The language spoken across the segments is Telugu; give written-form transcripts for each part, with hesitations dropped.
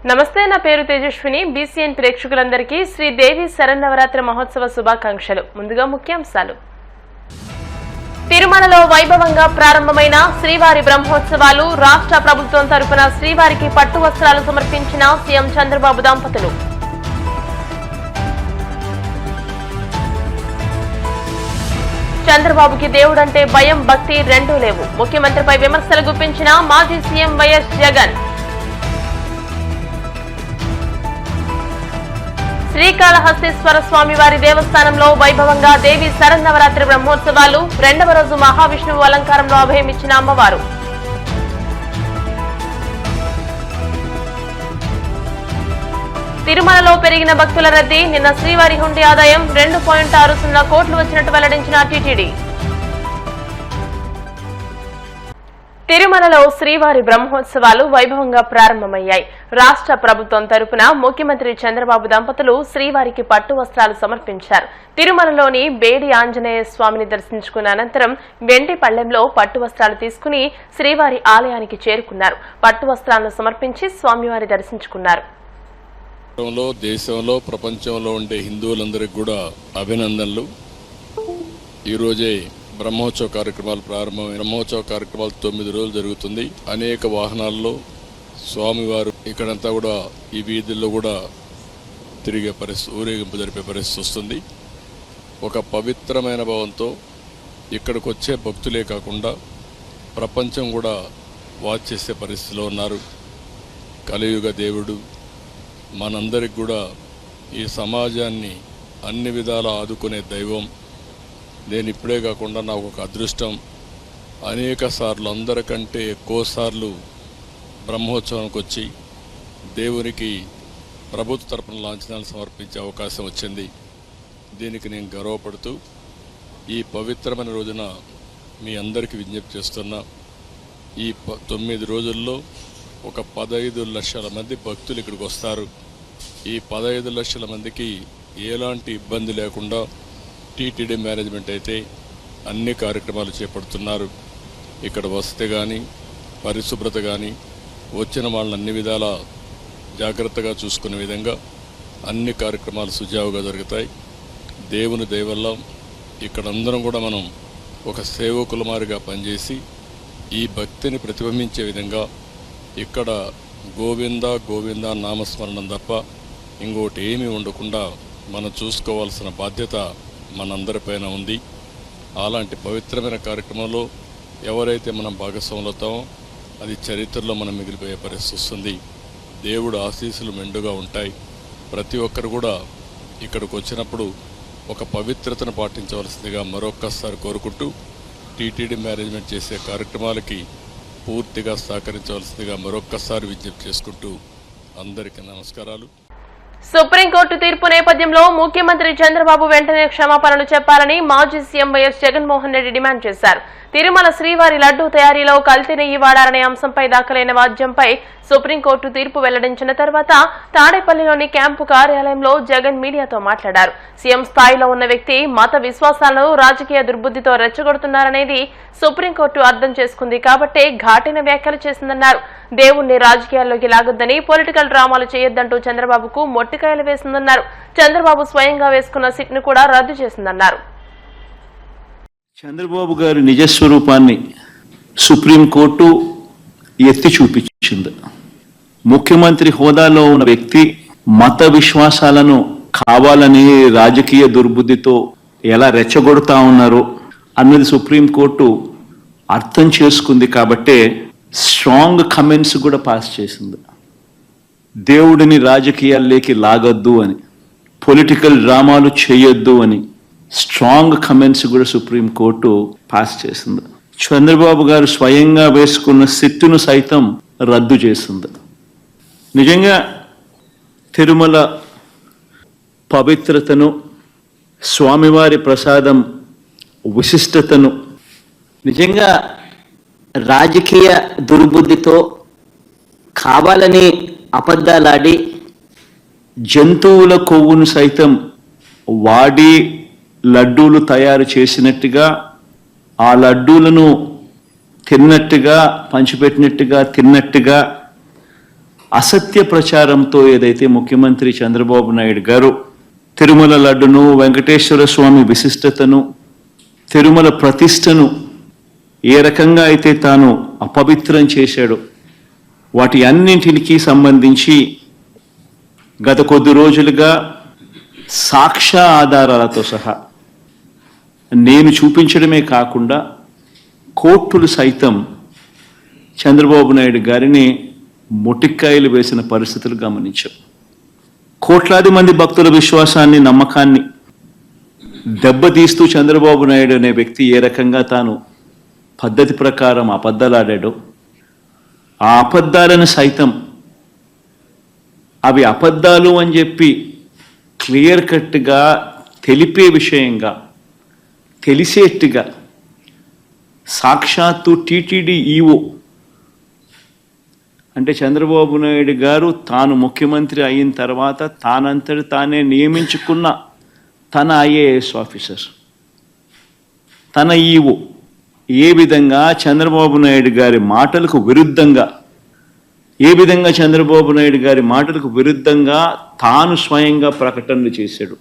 నమస్తే, నా పేరు తేజస్విని. బీసీఎన్ ప్రేక్షకులందరికీ శ్రీదేవి శరన్నవరాత్రి మహోత్సవ శుభాకాంక్షలు. ముందుగా ముఖ్యాంశాలు. తిరుమలలో వైభవంగా ప్రారంభమైన శ్రీవారి బ్రహ్మోత్సవాలు. రాష్ట్ర ప్రభుత్వం తరపున శ్రీవారికి పట్టు వస్త్రాలు సమర్పించిన సీఎం చంద్రబాబు దంపతులు. చంద్రబాబుకి దేవుడంటే భయం, భక్తి రెండూ లేవు. ముఖ్యమంత్రిపై విమర్శలు గుప్పించిన మాజీ సీఎం వైఎస్ జగన్. శ్రీకాళహస్తీశ్వర స్వామివారి దేవస్థానంలో వైభవంగా దేవి శరన్నవరాత్రి బ్రహ్మోత్సవాలు. రెండవ రోజు మహావిష్ణువు అలంకారంలో అభయమిచ్చిన అమ్మవారు. తిరుమలలో పెరిగిన భక్తుల రద్దీ. నిన్న శ్రీవారి హుండీ ఆదాయం 2.60 కోట్లు వచ్చినట్టు వెల్లడించిన టీటీడీ. తిరుమలలో శ్రీవారి బ్రహ్మోత్సవాలు వైభవంగా ప్రారంభమయ్యాయి. రాష్ట్ర ప్రభుత్వం తరపున ముఖ్యమంత్రి చంద్రబాబు దంపతులు శ్రీవారికి పట్టు వస్త్రాలు సమర్పించారు. తిరుమలలోని బేడి ఆంజనేయ స్వామిని దర్శించుకున్న అనంతరం వెండి పళ్లెంలో పట్టు వస్త్రాలు తీసుకుని శ్రీవారి ఆలయానికి చేరుకున్నారు. పట్టు వస్త్రాలను సమర్పించి స్వామివారి దర్శించుకున్నారు. దేశంలో ప్రపంచంలో ఉండే హిందువులందరికీ కూడా అభినందనలు. ఈరోజే బ్రహ్మోత్సవ కార్యక్రమాలు ప్రారంభమైన బ్రహ్మోత్సవ కార్యక్రమాలు 9 రోజులు జరుగుతుంది. అనేక వాహనాల్లో స్వామివారు ఇక్కడంతా కూడా ఈ వీధుల్లో కూడా తిరిగే పరిస్థితి, ఊరేగింపు జరిపే పరిస్థితి వస్తుంది. ఒక పవిత్రమైన భావంతో ఇక్కడికి వచ్చే భక్తులే కాకుండా ప్రపంచం కూడా వాచ్ చేసే పరిస్థితిలో ఉన్నారు. కలియుగ దేవుడు మనందరికి కూడా ఈ సమాజాన్ని అన్ని విధాలా ఆదుకునే దైవం. నేను ఇప్పుడే కాకుండా నాకు ఒక అదృష్టం, అనేక సార్లు అందరికంటే ఎక్కువ సార్లు బ్రహ్మోత్సవానికి వచ్చి దేవునికి ప్రభుత్వ తరపున లాంఛనాలు సమర్పించే అవకాశం వచ్చింది. దీనికి నేను గర్వపడుతూ ఈ పవిత్రమైన రోజున మీ అందరికీ విజ్ఞప్తి చేస్తున్నా. ఈ 9 రోజుల్లో ఒక 15 లక్షల మంది భక్తులు ఇక్కడికి వస్తారు. ఈ 15 లక్షల మందికి ఎలాంటి ఇబ్బంది లేకుండా టీటీడీ మేనేజ్మెంట్ అయితే అన్ని కార్యక్రమాలు చేపడుతున్నారు. ఇక్కడ వసతి కానీ పరిశుభ్రత కానీ వచ్చిన వాళ్ళని అన్ని విధాల జాగ్రత్తగా చూసుకునే విధంగా అన్ని కార్యక్రమాలు సుజావుగా జరుగుతాయి. దేవుని దయ వల్ల ఇక్కడ అందరం కూడా మనం ఒక సేవకుల మారిగా పనిచేసి ఈ భక్తిని ప్రతిబింబించే విధంగా ఇక్కడ గోవింద గోవింద నామస్మరణం తప్ప ఇంకోటి ఏమీ ఉండకుండా మనం చూసుకోవాల్సిన బాధ్యత మనందరిపైన ఉంది. అలాంటి పవిత్రమైన కార్యక్రమంలో ఎవరైతే మనం భాగస్వాములు అవుతామో అది చరిత్రలో మనం మిగిలిపోయే పరిస్థితి వస్తుంది. దేవుడు ఆశీస్సులు మెండుగా ఉంటాయి. ప్రతి ఒక్కరు కూడా ఇక్కడికి వచ్చినప్పుడు ఒక పవిత్రతను పాటించవలసిందిగా మరొక్కసారి కోరుకుంటూ టీటీడీ మేనేజ్మెంట్ చేసే కార్యక్రమాలకి పూర్తిగా సహకరించవలసిందిగా మరొక్కసారి విజ్ఞప్తి చేసుకుంటూ అందరికీ నమస్కారాలు. సుప్రీంకోర్టు తీర్పు నేపథ్యంలో ముఖ్యమంత్రి చంద్రబాబు వెంటనే క్షమాపణలు చెప్పాలని మాజీ CM YS Jaganmohan Reddy demand చేశారు. తిరుమల శ్రీవారి లడ్డూ తయారీలో కల్తీ నెయ్యి వాడారనే అంశంపై దాఖలైన వాద్యంపై సుప్రీంకోర్టు తీర్పు వెల్లడించిన తర్వాత తాడేపల్లిలోని క్యాంపు కార్యాలయంలో జగన్ మీడియాతో మాట్లాడారు. సీఎం స్థాయిలో ఉన్న వ్యక్తి మత విశ్వాసాలను రాజకీయ దుర్బుద్ధితో రెచ్చగొడుతున్నారనేది సుప్రీంకోర్టు అర్థం చేసుకుంది కాబట్టే ఘాటైన వ్యాఖ్యలు చేసిందన్నారు. దేవుణ్ణి రాజకీయాల్లోకి లాగొద్దని, పొలిటికల్ డ్రామాలు చేయొద్దంటూ చంద్రబాబుకు మొట్టికాయలు వేసిందన్నారు. చంద్రబాబు స్వయంగా వేసుకున్న సిట్ ను కూడా రద్దు చేసిందన్నారు. చంద్రబాబు గారి నిజస్వరూపాన్ని సుప్రీంకోర్టు ఎత్తి చూపించింది. ముఖ్యమంత్రి హోదాలో ఉన్న వ్యక్తి మత విశ్వాసాలను కావాలని రాజకీయ దుర్బుద్ధితో ఎలా రెచ్చగొడతా ఉన్నారో అన్నది సుప్రీంకోర్టు అర్థం చేసుకుంది కాబట్టే స్ట్రాంగ్ కమెంట్స్ కూడా పాస్ చేసింది. దేవుడిని రాజకీయాల్లోకి లాగొద్దు అని, పొలిటికల్ డ్రామాలు చేయొద్దు అని స్ట్రాంగ్ కమెంట్స్ కూడా సుప్రీంకోర్టు పాస్ చేసింది. చంద్రబాబు గారు స్వయంగా వేసుకున్న సిట్టును సైతం రద్దు చేసింది. నిజంగా తిరుమల పవిత్రతను, స్వామివారి ప్రసాదం విశిష్టతను నిజంగా రాజకీయ దుర్బుద్ధితో కావాలని అబద్ధాలాడి జంతువుల కొవ్వును సైతం వాడి లడ్డూలు తయారు చేసినట్టుగా, ఆ లడ్డూలను తిన్నట్టుగా, పంచిపెట్టినట్టుగా తిన్నట్టుగా అసత్య ప్రచారంతో ఏదైతే ముఖ్యమంత్రి చంద్రబాబు నాయుడు గారు తిరుమల లడ్డును, వెంకటేశ్వర స్వామి విశిష్టతను, తిరుమల ప్రతిష్టను ఏ రకంగా అయితే తాను అపవిత్రం చేశాడో వాటి అన్నింటికి సంబంధించి గత కొద్ది రోజులుగా సాక్ష్య ఆధారాలతో సహా నేను చూపించడమే కాకుండా కోర్టులు సైతం చంద్రబాబు నాయుడు గారిని మొటిక్కాయలు వేసిన పరిస్థితులు గమనించాం. కోట్లాది మంది భక్తుల విశ్వాసాన్ని, నమ్మకాన్ని దెబ్బతీస్తూ చంద్రబాబు నాయుడు అనే వ్యక్తి ఏ రకంగా తాను పద్ధతి ప్రకారం అబద్ధాలు ఆడాడో, ఆ అబద్ధాలను సైతం అవి అబద్ధాలు అని చెప్పి క్లియర్ కట్గా తెలిపే విషయంగా, తెలిసేట్టుగా సాక్షాత్తు టీటీడీ ఈఓ అంటే చంద్రబాబు నాయుడు గారు తాను ముఖ్యమంత్రి అయిన తర్వాత తానంతటి తానే నియమించుకున్న తన ఐఏఎస్ ఆఫీసర్, తన ఈఓ ఏ విధంగా చంద్రబాబు నాయుడు గారి మాటలకు విరుద్ధంగా, చంద్రబాబు నాయుడు గారి మాటలకు విరుద్ధంగా తాను స్వయంగా ప్రకటనలు చేశాడు.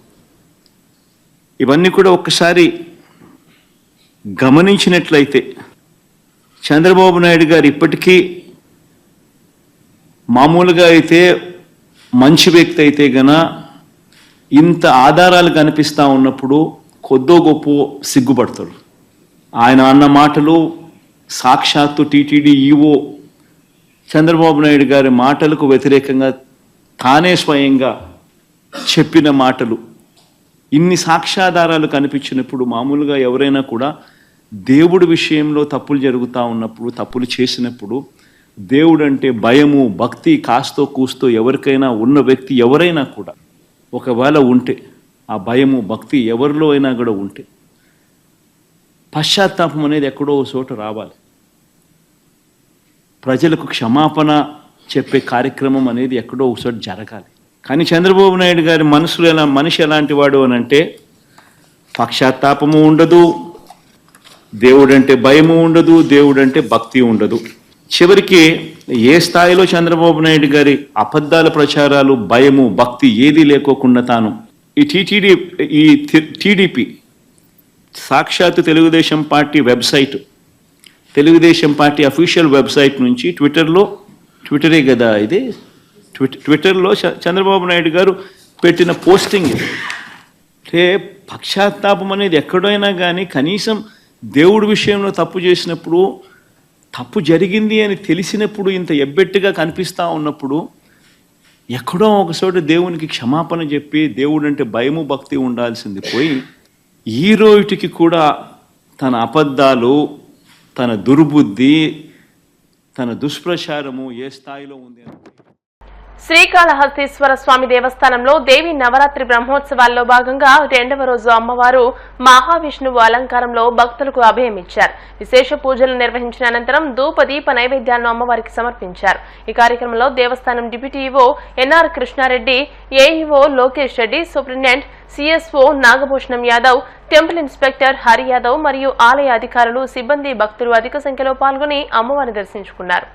ఇవన్నీ కూడా ఒక్కసారి గమనించినట్లయితే చంద్రబాబు నాయుడు గారు ఇప్పటికీ మామూలుగా అయితే మంచి వ్యక్తి అయితే గన ఇంత ఆధారాలు కనిపిస్తూ ఉన్నప్పుడు కొద్దో గొప్ప సిగ్గుపడతాడు. ఆయన అన్న మాటలు సాక్షాత్తు టీటీడీ ఈఓ చంద్రబాబు నాయుడు గారి మాటలకు వ్యతిరేకంగా తానే స్వయంగా చెప్పిన మాటలు, ఇన్ని సాక్ష్యాధారాలు కనిపించినప్పుడు మామూలుగా ఎవరైనా కూడా దేవుడి విషయంలో తప్పులు జరుగుతూ ఉన్నప్పుడు, తప్పులు చేసినప్పుడు దేవుడు అంటే భయము, భక్తి కాస్తో కూస్తో ఎవరికైనా ఉన్న వ్యక్తి ఎవరైనా కూడా ఒకవేళ ఉంటే, ఆ భయము భక్తి ఎవరిలో అయినా కూడా ఉంటే పశ్చాత్తాపం అనేది ఎక్కడో ఒక చోట రావాలి. ప్రజలకు క్షమాపణ చెప్పే కార్యక్రమం అనేది ఎక్కడో ఒక చోట జరగాలి. కానీ చంద్రబాబు నాయుడు గారి మనిషి ఎలాంటి వాడు అని అంటే పశ్చాత్తాపము ఉండదు, దేవుడంటే భయము ఉండదు, దేవుడంటే భక్తి ఉండదు. చివరికి ఏ స్థాయిలో చంద్రబాబు నాయుడు గారి అబద్ధాల ప్రచారాలు, భయము, భక్తి ఏదీ లేకోకుండా తాను ఈ టీడీపీ సాక్షాత్తు Telugu Desam party website, Telugu Desam party official website నుంచి ట్విట్టరే కదా ఇది, ట్విట్టర్లో చంద్రబాబు నాయుడు గారు పెట్టిన పోస్టింగ్ అంటే పశ్చాత్తాపం అనేది ఎక్కడైనా కానీ కనీసం దేవుడి విషయంలో తప్పు చేసినప్పుడు, తప్పు జరిగింది అని తెలిసినప్పుడు, ఇంత ఎబ్బెట్టుగా కనిపిస్తూ ఉన్నప్పుడు ఎక్కడో ఒకచోట దేవునికి క్షమాపణ చెప్పి దేవుడు అంటే భయము భక్తి ఉండాల్సింది పోయి ఈ రోజుకి కూడా తన అబద్ధాలు, తన దుర్బుద్ధి, తన దుష్ప్రచారము ఏ స్థాయిలో ఉంది అని. శ్రీకాళహస్తీశ్వర స్వామి దేవస్థానంలో దేవి నవరాత్రి బ్రహ్మోత్సవాల్లో భాగంగా 2వ రోజు అమ్మవారు మహావిష్ణువు అలంకారంలో భక్తులకు అభయమిచ్చారు. విశేష పూజలు నిర్వహించిన అనంతరం ధూప దీప నైవేద్యాలను అమ్మవారికి సమర్పించారు. ఈ కార్యక్రమంలో దేవస్థానం deputy EO NR Krishna Reddy, AEO Lokesh Reddy, superintendent CSO Nagabhushanam Yadav, temple inspector Hari Yadav మరియు ఆలయ అధికారులు, సిబ్బంది, భక్తులు అధిక సంఖ్యలో పాల్గొని అమ్మవారిని దర్శించుకున్నారు.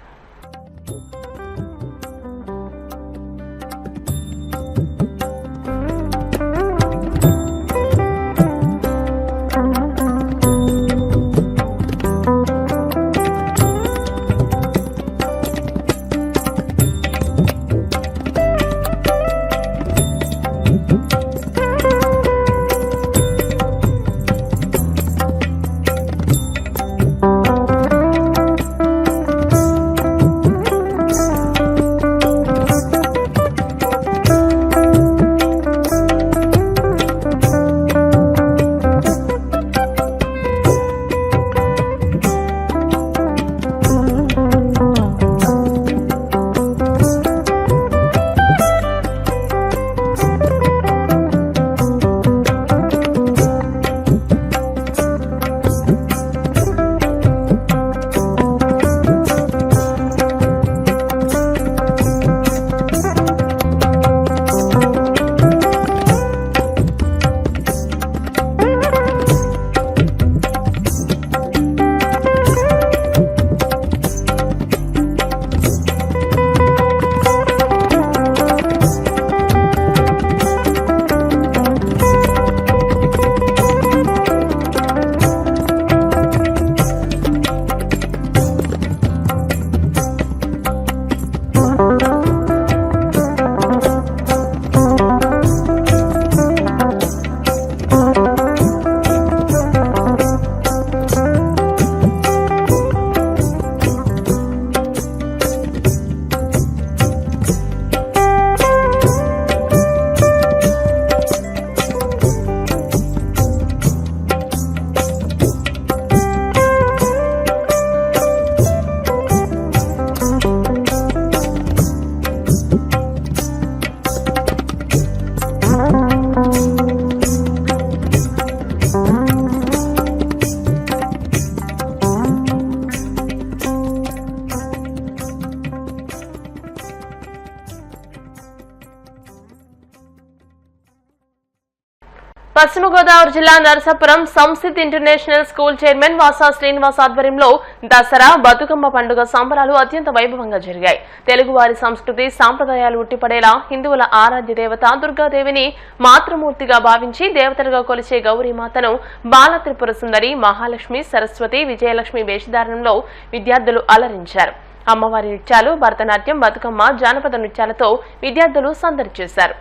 పశ్చిమ గోదావరి జిల్లా Narasapuram Samsith international school chairman Vasa Srinivas ఆధ్వర్యంలో దసరా బతుకమ్మ పండుగ సంబరాలు అత్యంత వైభవంగా జరిగాయి. తెలుగువారి సంస్కృతి సాంప్రదాయాలు ఉట్టిపడేలా హిందువుల ఆరాధ్య దేవత దుర్గాదేవిని మాతృమూర్తిగా భావించి దేవతలుగా కొలిచే గౌరీమాతను బాల త్రిపుర సుందరి, మహాలక్ష్మి, సరస్వతి, విజయలక్ష్మి వేషధారణంలో విద్యార్థులు అలరించారు. అమ్మవారి నృత్యాలు, భరతనాట్యం, బతుకమ్మ, జానపద నృత్యాలతో విద్యార్థులు సందడి చేశారు.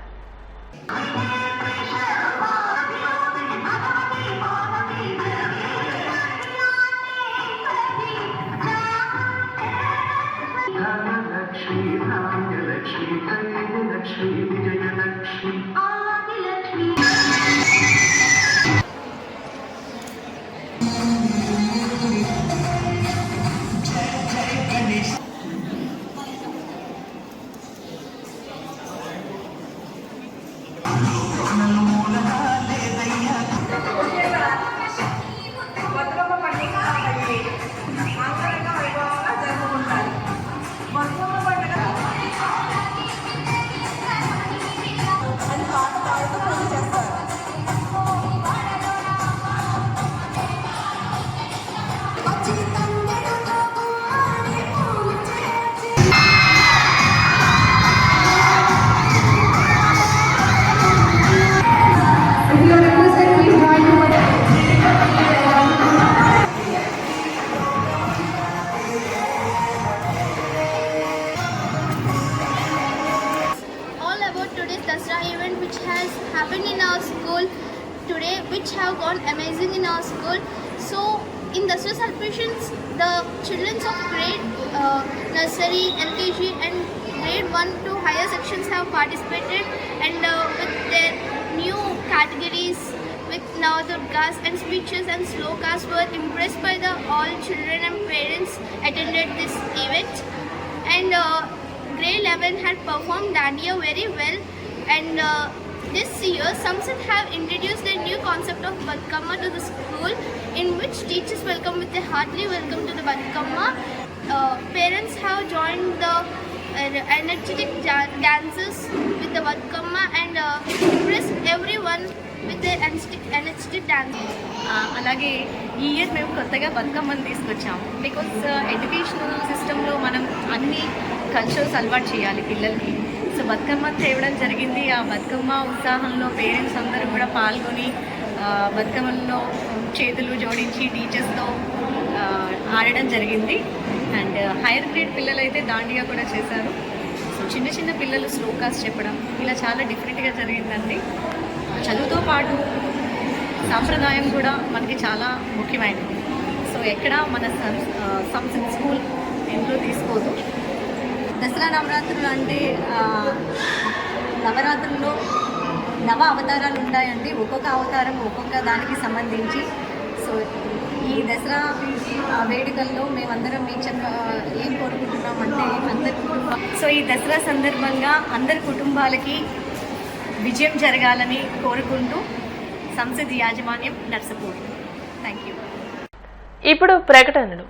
Dasra event which has happened in our school today, which have gone amazing in our school. So in Dasra celebrations, the children of grade nursery, LKG and grade 1 to higher sections have participated, and with their new categories with Navadurgas and speeches and slokas were impressed by the all children and parents attended this event. And grade 11 had performed Dandiya very well. And this year, Samsit have introduced a new concept of Batukamma to the school, in which teachers welcome with a hearty welcome to the Batukamma. Parents have joined the energetic dances with the Batukamma and impressed everyone with their energetic dance. అలాగే ఈ ఇయర్ మేము కొత్తగా బతుకమ్మని తీసుకొచ్చాము. బికాస్ ఎడ్యుకేషనల్ సిస్టంలో మనం అన్ని కల్చర్స్ అలవాటు చేయాలి పిల్లలకి. సో బతుకమ్మ తేవడం జరిగింది. ఆ బతుకమ్మ ఉత్సాహంలో పేరెంట్స్ అందరూ కూడా పాల్గొని బతుకమ్మలో చేతులు జోడించి టీచర్స్తో ఆడడం జరిగింది. అండ్ హైయర్ గ్రేడ్ పిల్లలు అయితే దాండియా కూడా చేశారు. సో చిన్న చిన్న పిల్లలు శ్లోకాస్ చెప్పడం ఇలా చాలా డిఫరెంట్గా జరిగిందండి. చదువుతో పాటు సాంప్రదాయం కూడా మనకి చాలా ముఖ్యమైనది. సో ఎక్కడ మన సంస్కృతి స్కూల్ ఎందులో తీసుకోదు. దసరా నవరాత్రులు అంటే నవరాత్రుల్లో నవ అవతారాలు ఉంటాయండి. ఒక్కొక్క అవతారం ఒక్కొక్క దానికి సంబంధించి. సో ఈ దసరా వేడుకల్లో మేమందరం ఏం కోరుకుంటున్నామంటే సో ఈ దసరా సందర్భంగా అందరి కుటుంబాలకి విజయం జరగాలని కోరుకుంటూ సంసిత్ యాజమాన్యం నర్సపూర్. Thank you. ఇప్పుడు ప్రకటనలు.